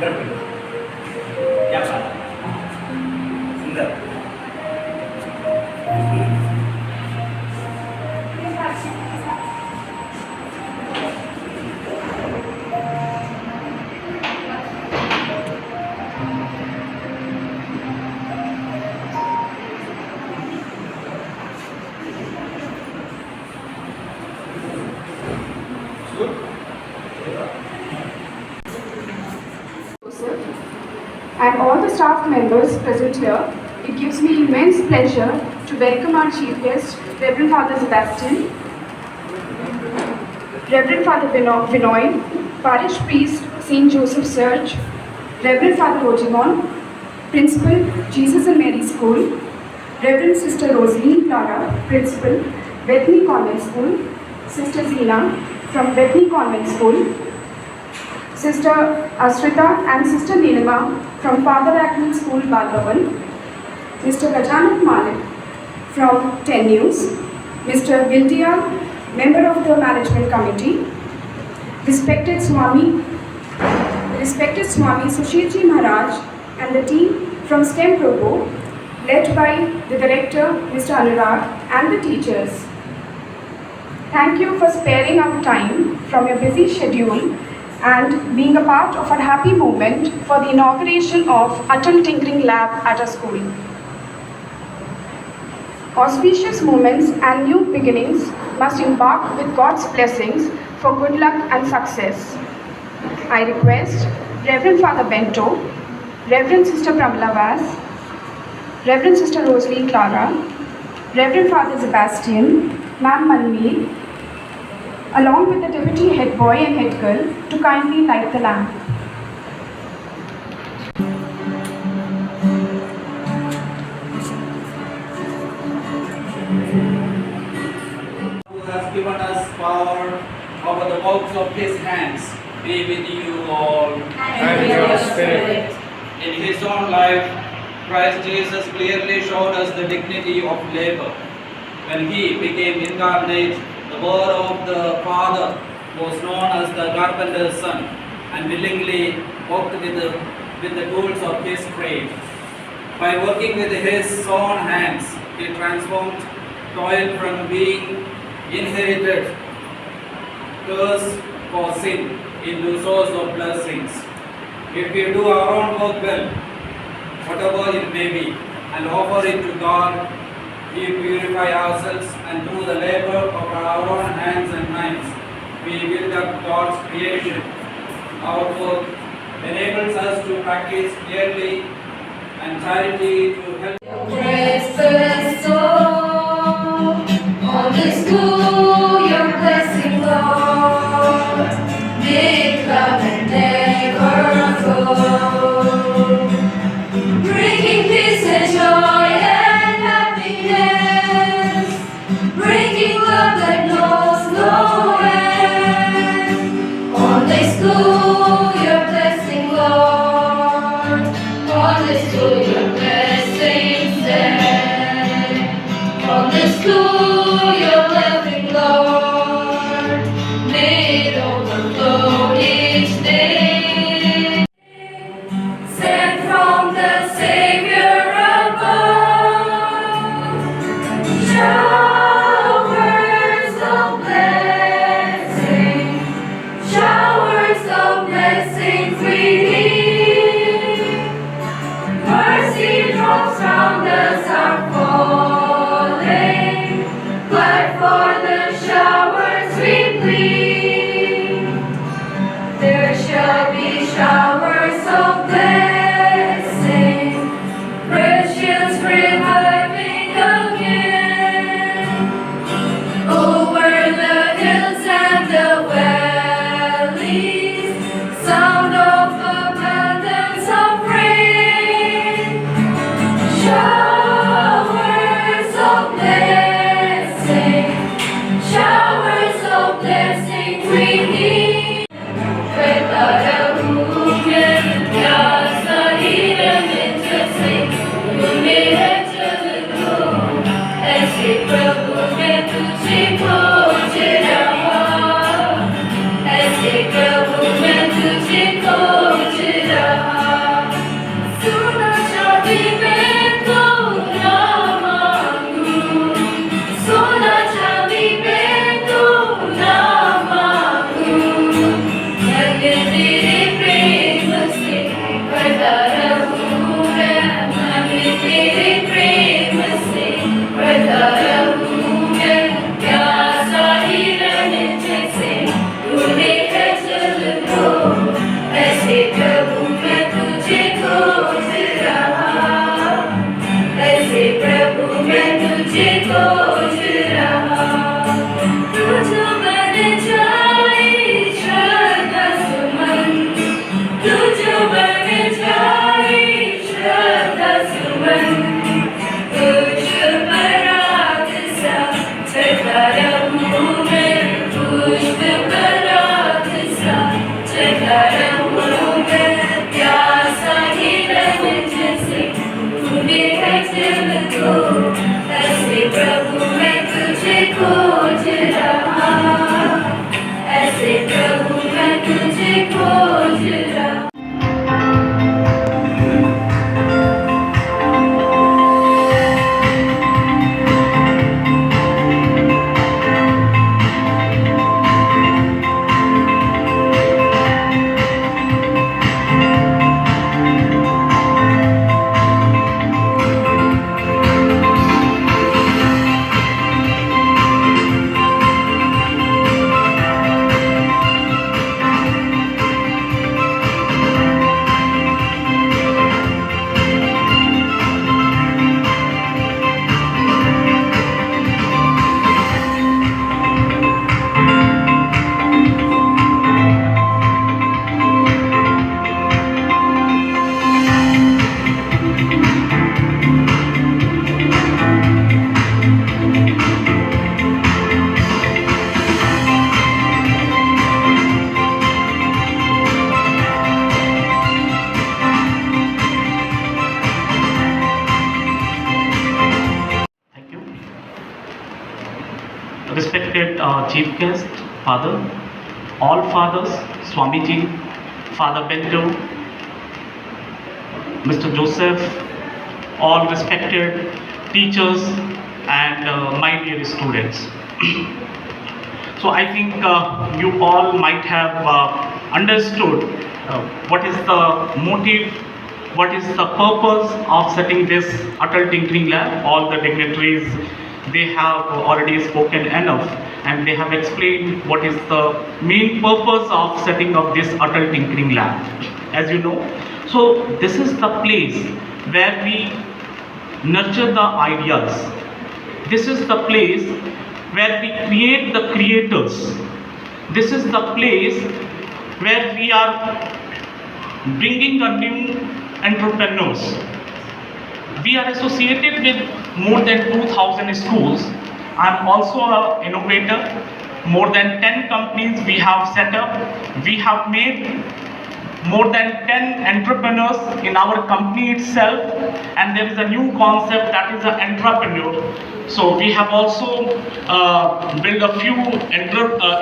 क्या बात सुंदर and all the staff members present here, it gives me immense pleasure to welcome our chief guest, Reverend Father Sebastian, Reverend Father Binoy, Parish Priest St. Joseph Church, Reverend Father Rogemon, Principal Jesus and Mary School, Reverend Sister Rosaline Clara, Principal, Bethany Convent School, Sister Zina from Bethany Convent School, Sister Ashrita and Sister Nilima from Father Agnel School, Balbhavan, Mr. Gajanak Malik from 10 News, Mr. Gildia, Member of the Management Committee, respected Swami Sushilji Maharaj and the team from STEM Provo, led by the Director, Mr. Anurag, and the teachers. Thank you for sparing out time from your busy schedule and being a part of our happy moment for the inauguration of Atal Tinkering Lab at our school. Auspicious moments and new beginnings must embark with God's blessings for good luck and success. I request Reverend Father Bento, Reverend Sister Pramila Vas, Reverend Sister Rosalie Clara, Reverend Father Sebastian, Ma'am Manmeet, along with the Deputy Head Boy and Head Girl to kindly light the lamp. Who has given us power over the works of His hands, be with you all. And with your spirit. In His own life, Christ Jesus clearly showed us the dignity of labor. When He became incarnate, the word of the Father was known as the carpenter's son and willingly worked with the tools of His trade. By working with His own hands, He transformed toil from being inherited curse for sin into source of blessings. If we do our own work well, whatever it may be, and offer it to God, we purify ourselves, and through the labor of our own hands and minds, we build up God's creation. Our work enables us to practice piety and charity to help. Precious soul, on this school your blessing, Lord, may come and never go, bringing peace and joy and happiness, bringing love that knows no end. On this school your blessing, Lord, on this school your blessings stand. On this school your loving, Lord, may it overflow each day. Sent from the Savior above, showers of blessing, showers of ऐसे प्रभु मैं तुझे खोज रहा, ऐसे प्रभु मैं तुझे खोज रहा. Respected Chief Guest, Father, all fathers, Swamiji, Father Bento, Mr. Joseph, all respected teachers and my dear students. So I think you all might have understood what is the motive, what is the purpose of setting this Atal Tinkering Lab. All the dignitaries, they have already spoken enough and they have explained what is the main purpose of setting up this Atal Tinkering Lab, as you know. So this is the place where we nurture the ideas. This is the place where we create the creators. This is the place where we are bringing a new entrepreneurs. We are associated with more than 2,000 schools. I am also an innovator. More than 10 companies we have set up. We have made more than 10 entrepreneurs in our company itself, and there is a new concept that is an entrepreneur. So we have also built a few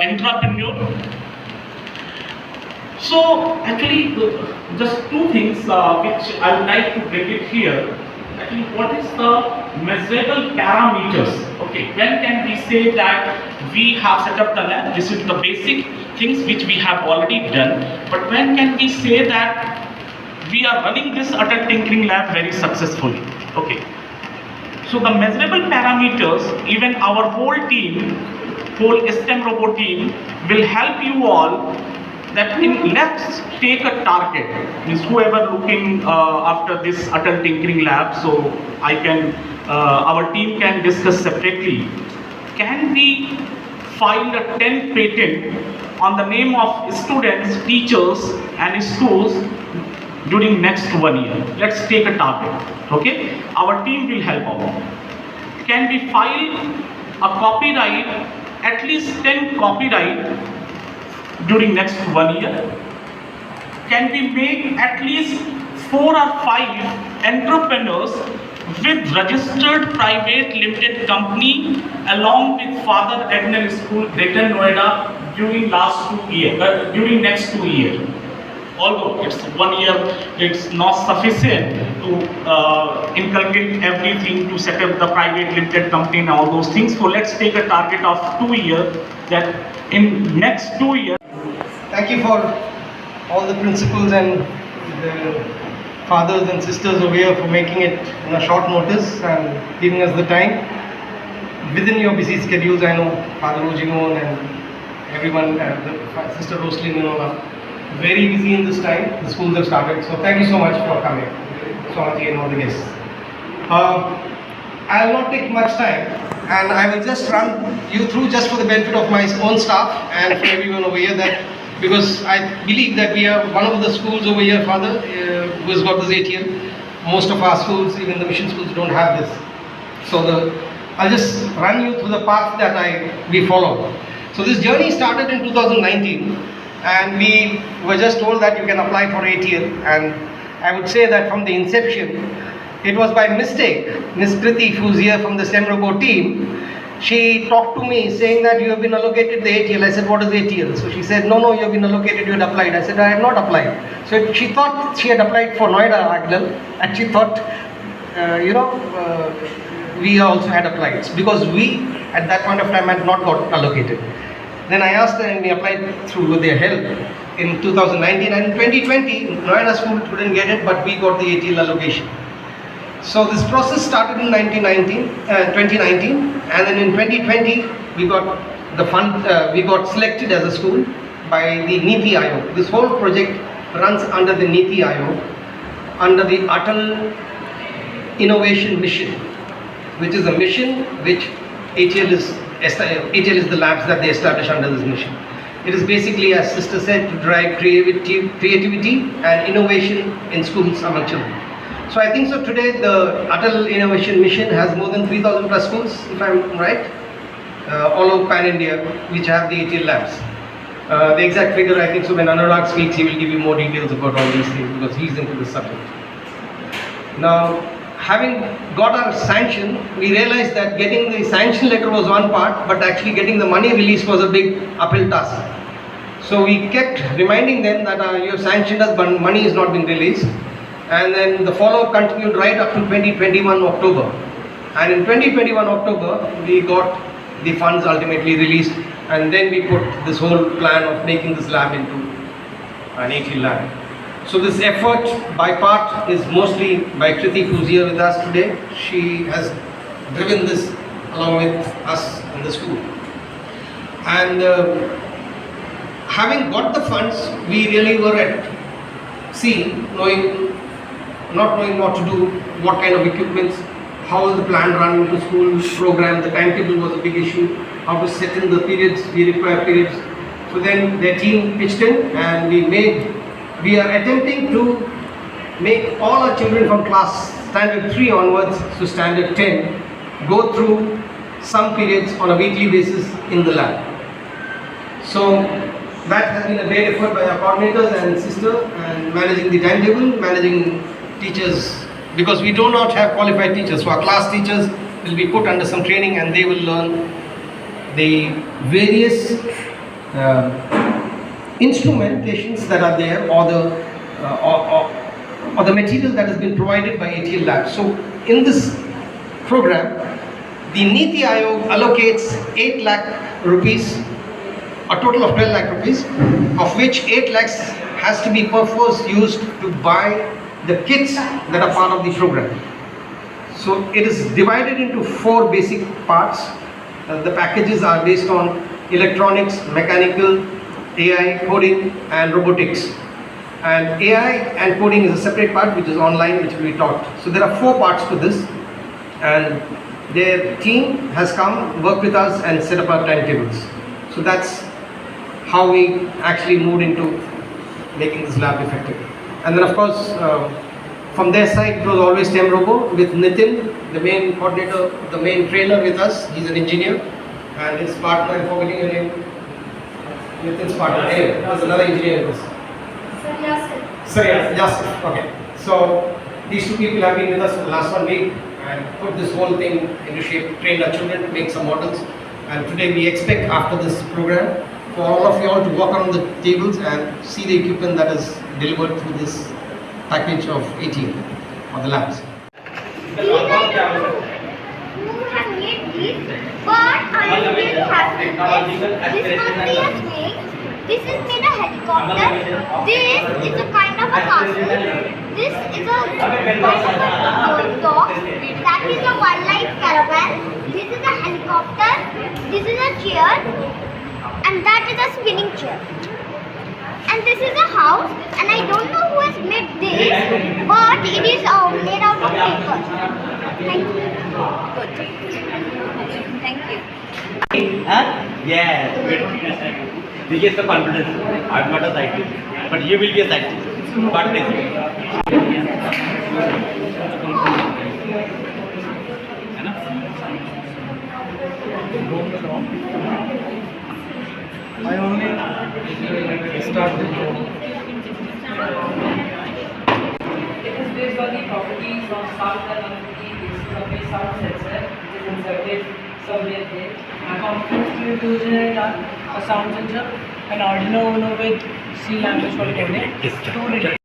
entrepreneurs. So actually, just two things which I would like to bring it here. Actually, what is the measurable parameters? Okay, when can we say that we have set up the lab? This is the basic things which we have already done. But when can we say that we are running this Atal Tinkering Lab very successfully? Okay. So the measurable parameters, even our whole team, whole STEM robot team will help you all that let's take a target, means whoever looking after this Atal Tinkering Lab, so I can, our team can discuss separately. Can we file a 10 patent on the name of students, teachers and schools during next 1 year? Let's take a target, okay? Our team will help out. Can we file a copyright, at least 10 copyright during next 1 year? Can we make at least 4 or 5 entrepreneurs with registered private limited company along with Father Agnel School, Greater Noida during during next 2 years? Although it's 1 year, it's not sufficient to inculcate everything, to set up the private limited company and all those things. So let's take a target of 2 years, that in next 2 years. Thank you for all the principals and the fathers and sisters over here for making it in a short notice and giving us the time. Within your busy schedules, I know Father Ojimon and everyone, the Sister Roslyn, are very busy in this time. The schools have started, so thank you so much for coming. Swamiji and all the guests. I will not take much time, and I will just run you through, just for the benefit of my own staff and for everyone over here, that because I believe that we are one of the schools over here, Father, who has got this 8 year. most of our schools, even the mission schools, don't have this. So I'll just run you through the path that we followed. So this journey started in 2019, and we were just told that you can apply for ATL, and I would say that from the inception, it was by mistake. Miss Kriti, who's here from the STEM Robo team, she talked to me saying that you have been allocated the ATL. I said, what is ATL? So she said, no, you have been allocated, you had applied. I said, I have not applied. So she thought she had applied for Noida, Agnel, and she thought, we also had applied, because we at that point of time had not got allocated. Then I asked her, and we applied through their help in 2019, and in 2020, Noida school couldn't get it, but we got the ATL allocation. So this process started in 2019, and then in 2020 we got the fund. We got selected as a school by the NITI Aayog. This whole project runs under the NITI Aayog, under the Atal innovation mission, which is a mission which ATL is the labs that they establish under this mission. It is basically, as sister said, to drive creativity and innovation in schools among children. So I think so today the Atal Innovation Mission has more than 3,000 plus schools, if I'm right, all over pan-India, which have the ATL labs. The exact figure, I think so when Anurag speaks, he will give you more details about all these things, because he's into the subject. Now, having got our sanction, we realized that getting the sanction letter was one part, but actually getting the money released was a big uphill task. So we kept reminding them that you have sanctioned us, but money has not been released. And then the follow-up continued right up to 2021 October. And in 2021 October, we got the funds ultimately released, and then we put this whole plan of making this lab into an ATL lab. So this effort by part is mostly by Kriti, who's here with us today. She has driven this along with us in the school. And having got the funds, we really were at sea, not knowing what to do, what kind of equipments, how is the plan run into school program. The timetable was a big issue, how to set in the periods, we require periods. So then their team pitched in, and we are attempting to make all our children from class standard 3 onwards to standard 10 go through some periods on a weekly basis in the lab. So that has been a great effort by our coordinators and sister, and managing the timetable, managing teachers, because we do not have qualified teachers. So our class teachers will be put under some training, and they will learn the various instrumentations that are there, or the material that has been provided by ATL Labs. So in this program, the NITI Aayog allocates 8 lakh rupees, a total of 12 lakh rupees, of which 8 lakhs has to be perforce used to buy the kits that are part of the program. So it is divided into 4 basic parts. The packages are based on electronics, mechanical, AI, coding and robotics. And AI and coding is a separate part which is online, which will be taught. So there are 4 parts to this, and their team has come, worked with us and set up our timetables. So that's how we actually moved into making this lab effective. And then of course, from their side, it was always STEM Robo with Nitin, the main coordinator, the main trainer with us. He's an engineer, and his partner, I'm forgetting your name, Nitin's partner, anyway, there's another engineer with us. Yasir. Okay. So these 2 people have been with us for the last 1 week and put this whole thing into shape, trained our children to make some models. And today we expect, after this program, for all of you all to walk around the tables and see the equipment that is delivered through this package of ATL or the labs. Who have made these, but I am really happy. This country has made. This is made a helicopter. This is a kind of a castle. This is a kind of a dog. That is a wildlife caravan. This is a helicopter. This is a chair, and that is a spinning chair. And this is a house, and I don't know who has made this, but it is made out of paper. Thank you. Good. Thank you. Yes, good. This is the confidence. I'm not a scientist, but you will be a scientist. God bless you. है ना? I only started. It is based on the properties of sound and non-property basis of a sound sensor which is inserted somewhere there. Components to generate a sound sensor, an Arduino Uno with C language for coding, two relay.